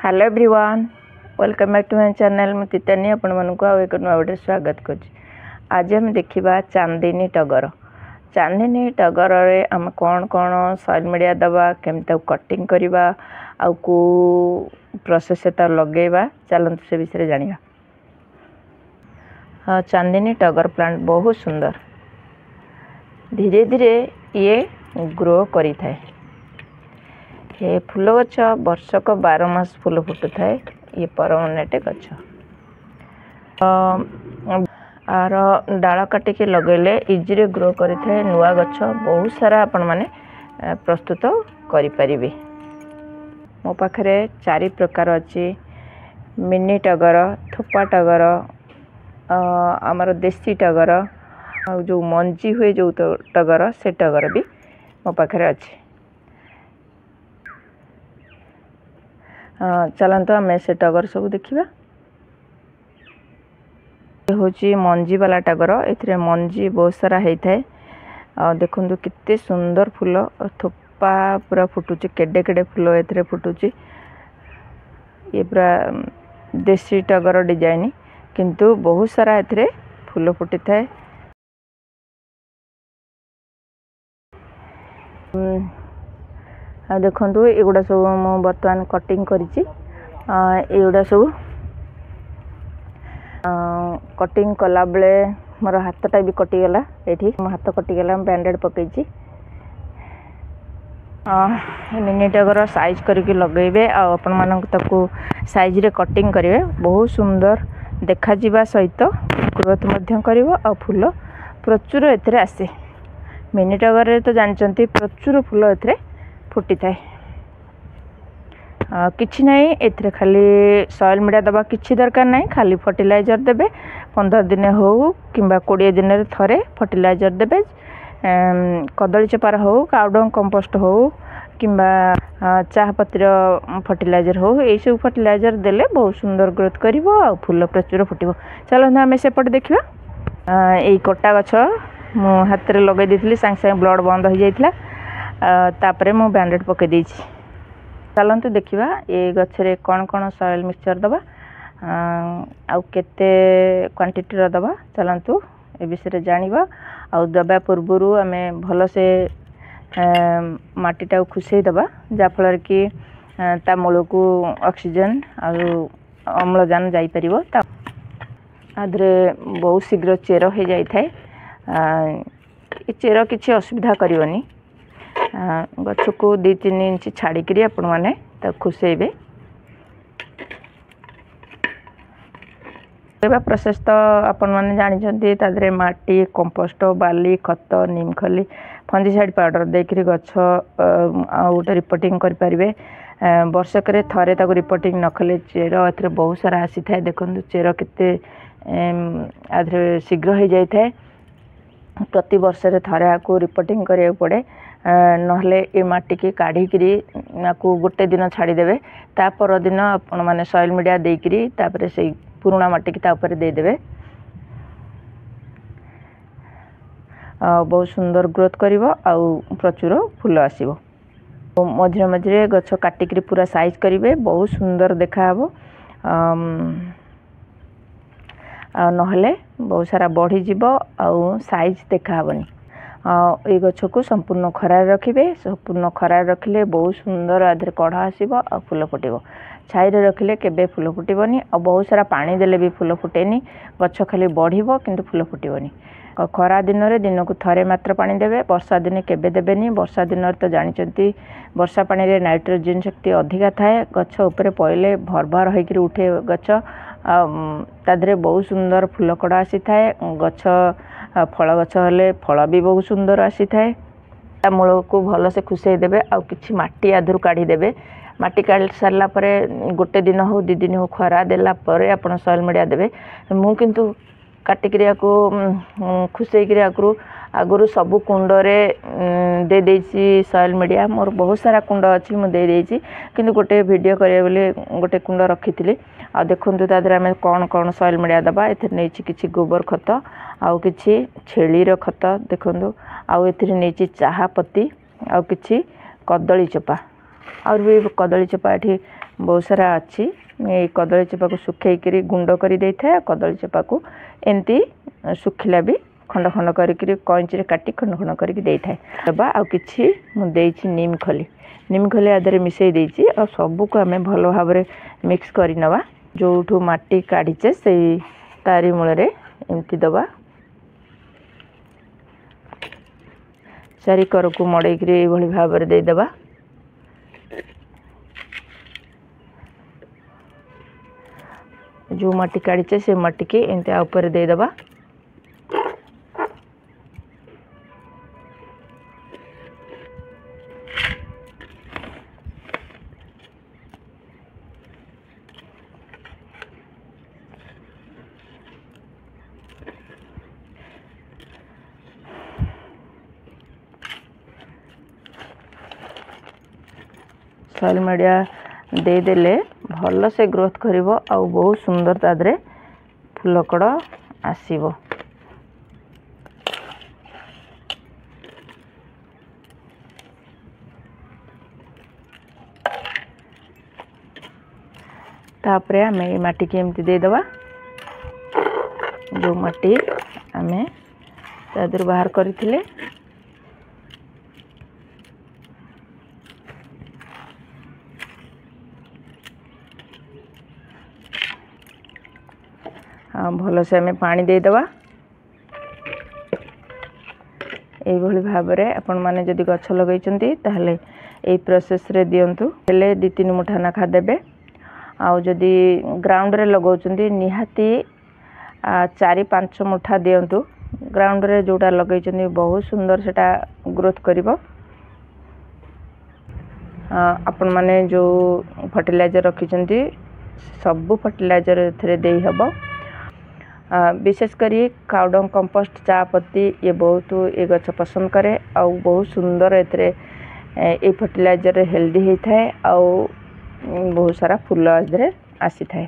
Hello everyone, welcome back to my channel. मैं तितानी आपण मानक एक नुआ वीडियो स्वागत कर। आज हम देखा चांदनी टगर। चांदनी टगर रे हम कौन कौन सोशल मीडिया दबा केमता कटिंग करवा आउ को प्रोसेस लगेवा चलते से विषय जानिबा। हाँ, चांदनी टगर प्लांट बहुत सुंदर धीरे धीरे ये ग्रो करी थाए। ये फूल गछ वर्षक 12 मास फूल फुटु थाए। ये परमानेंट गछ आर डाल काटिके लगेले इजी ग्रो करी थाए। नुआ गछ बहुत सारा आपण माने प्रस्तुत करि परिबे। मो पाखरे 4 प्रकार अछि। मिनी टगर, थोपा टगर, आमर देसी टगर, जो मंजी हुए जो टगर से टगर भी मो पाखरे अछि। चलते आम से टगर सब देखा। हूँ मंजी वाला टगर, ए मंजी बहुत सारा होता है। देखो कितने सुंदर फूल थोपा पूरा फुटुची, केडे केडे फूल ए फुटुची। ये पूरा देसी टगर डिजाइन किंतु बहुत सारा ए फूल फुटी थाए। देखु एगुड़ा सब मु बर्तमान कटिंग करीगुड़ा सब कटिंग कला बेले मोर हाथटा भी कटिगला। ये मो हाथ कटिगला, बैंडेड पकई। मिनी टगर साइज करके लगेबे आपण मानक ताकू साइज रे कटिंग करेंगे। बहुत सुंदर देखा जिबा सहित ग्रोथ मध्यम करिवो आ फूल प्रचुर एथरे आसे। मिनी टगर रे तो जानचंती प्रचुर फूल एथरे फुटी थाए। किछि नहीं एथरे खाली सॉइल मीडिया दबा किछि दरकार नहीं। खाली फर्टिलाइजर देबे 15 दिन हो किंबा 20 दिन रे थरे फर्टिलाइजर देबे। कदली चपार हो, काउडंग कंपोस्ट हो किंबा चाह पत्र फर्टिलाइजर हो, ये सब फर्टिलाइजर देले बहुत सुंदर ग्रोथ करिवो आ फूल प्रचुर फुटिवो। चलो आम सेपट देखा। यही कटा गछ मु हाथ रे लगे देथिली, सांग सांग ब्लड बंद हो जाइथिला। तापरे मु बैंडेड पके देछि। चलते देखा ये गछरे कौन कौन सॉइल मिक्सचर दबा आउ केते क्वांटिटी रो दबा। चलतु ए विषय जानिबा। आउ दबा पूर्वरु आमे भलो से माटीटा खुसई दबा, जाफल कि ता मूल को ऑक्सीजन आउ अम्लजान जाई परिबो। ता आधरे बहुत शीघ्र चेर हो जाई थाए। ए चेर किछि असुविधा करिवनी। गछ को 2-3 इंच छाड़ी आपण माने खुसेबे। प्रोसेस तो आपण माने जानी तादरे माटी, कंपोस्ट, बाली, खत, नीम खली, फंजीसाइड पाउडर देकरी गछ गोटे रिपोर्टिंग कर पारिबे। वर्षक थरे ताको रिपोर्टिंग न कले चेर ए बहुत सारा आसी थाए। देखो चेर केते आधरे शीघ्र हो जाई थाए। प्रति वर्ष रे थरे आको रिपोर्टिंग करिया पड़े। नहले ए माटी की काढ़ी गोटे दिन छाड़ी देबे। ता पर दिन आपण माने सॉइल मीडिया देकरी तापरे से पुराना माटी की ता ऊपर दे देबे। बहुत सुंदर ग्रोथ करिवो आउ प्रचुर फूल आसीबो। मझे मझे गछ काटिक पूरा साइज करिवे, बहुत सुंदर देखा हबो। नहले बहुत सारा बढ़ी जीवो आउ साइज देखा हबनी। ये गछ को संपूर्ण खरार रखिए। संपूर्ण खरार रखिले बहुत सुंदर आधे कढ़ आसीबो आ फूल फुटिबो। छाई रे रखिले केबे फूल फुटिबनी आ बहुत सारा पानी देले भी फूल फुटेनी। गछ खाली बढ़िबो किंतु फूल फुटिबनी। खरा दिन रे दिन को थरे मात्र पानी देबे। वर्षा दिन केबे देबेनी। वर्षा दिन रे तो जानिचंती वर्षा पानी रे नाइट्रोजन शक्ति अधिका थाए। गछ ऊपर पइले भरभर होइकि उठे गछ तादरे बहुत सुंदर फूल कड़ा आसी थाए। गछ फल गछ हेले फल भी बहुत सुंदर आसी थाए। ता मूल को भल से खुसई देबे आउ किछि माटी आधुर काढ़ी देबे। माटी काढ़ी सारला परे गोटे दिन हो 2 दिन हो खरा देला परे आपण सॉइल मीडिया देबे। मु किंतु काटिक्रिया को खुसई क्रिया करू आगुरु सबु कुंड रे दे देछि सॉइल मीडिया। मोर बहुत सारा कुंड अछि, मु दे देछि किंतु गोटे वीडियो करे बोले गोटे कुंड रखिथिली। आ देखंतु तादरे आमे कौन कौन सॉइल मीडिया दबा। एथे नेछि किछि गोबर खत आउ किछि छेली रो खत देखंतु। आउ एथिरे नेछि चाहा पत्ती आउ किछि कदली चोपा और भी कदली चोपा ये बहुत सारा अच्छी ये कदली चोपा को सुखेकरी गुंड कर दे था कदली चोपा को एमती सुखिला भी खंड खंड करी कंची काटी खंड खंड करके दबा आ कि नीम खली आदि मिसई देती और सबको आम भल भाव मिक्स कर नवा जो माटी काढ़ीचे से तारी मूल एमती दबा चारिकर को मड़ेक भाव में देदबा जो माटी काढ़ीचे से माटी की एमती ऊपर देदबा सॉइल मीडिया देदेले भल से ग्रोथ करिवो आ बहुत सुंदर तादरे फुलकड़ आसीबो। तापरे आमे माटी के एमती दे दबा जो माटी आमे तादर बाहर करथिले भल से आम पानी देदबा ये भाव में आपण मैंने जदि गछ लगे ताहले ए प्रोसेस रे दिंतु हेले 2-3 मुठा नाखा देबे आउ जदि ग्राउंड रे लगाउछंती निहाती 4-5 मुठा दिंतु ग्राउंड रे जोटा लगे बहुत सुंदर सेटा ग्रोथ करिवो। आपण माने जो फर्टिलाइजर रखिछंती सब फर्टिलाइजर एथरे देई हबो। विशेष करी काउडंग कंपोस्ट चापत्ती ये बहुत ये गछ पसंद करे आउ बहुत सुंदर एथरे ए फर्टिलाइजर हेल्दी होता है आउ बहुत सारा फूल आदि आसी थाए।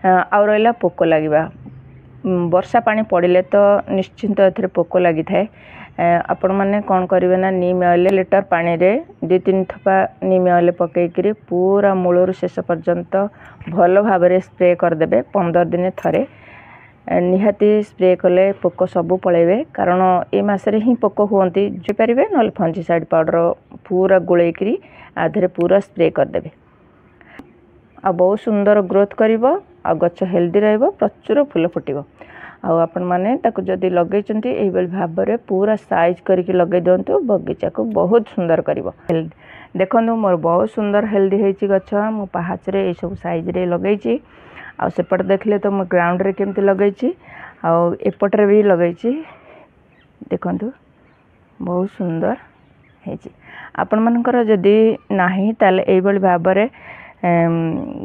आउ रहा पोक लगे वर्षा पानी पड़े तो निश्चिंत एथरे पोक लगी थाए। आपण मैंने कौन करेंगे ना नीम ऑयल लिटर पानी रे 2-3 थपा नीम ऑयल पकईकरी पूरा मूलर शेष पर्यंत भल भाव में स्प्रे करदे 15 दिन थरे निहाती स्प्रे कले पोक सबू पलैबे कारण ए मासरे ही पोक हुंती जो पारे ना फंजीसाइड पाउडर पूरा गोलेकरी आधे पूरा स्प्रे करदे आ बहुत सुंदर ग्रोथ करिवो आ गछ हेल्दी रहइबो प्रचुर फूल फुटिबो। आपण मैंने जदि लगे भाव में पूरा साइज करके लगे दिंतु बगीचा को बहुत सुंदर करिवो। देखो मोर बहुत सुंदर हेल्दी होती गछ मु पाहाच रे सब साइज रे लगे आसेपट देखले तो मो ग्राउंड रे केमती लगे एपटे भी लगे देखु बहुत सुंदर है। आपण मानकर जदि नाही ताले एई भली भाव में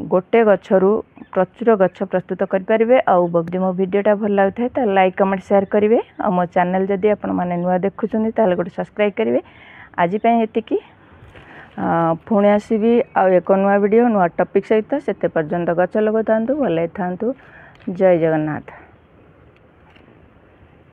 गोटे गछरू प्रचुर गछ प्रस्तुत करें आदि मो भिडटा भल लगे तो लाइक कमेंट शेयर करेंगे आ मो चैनल जदि आपण मैंने नुआ देखुं ताले गोटे सब्सक्राइब करेंगे। आज ये पुणी आसबि आ एक नुआ वीडियो नुआ टॉपिक सहित से पर्यंत गछ लगा था भल था। जय जगन्नाथ।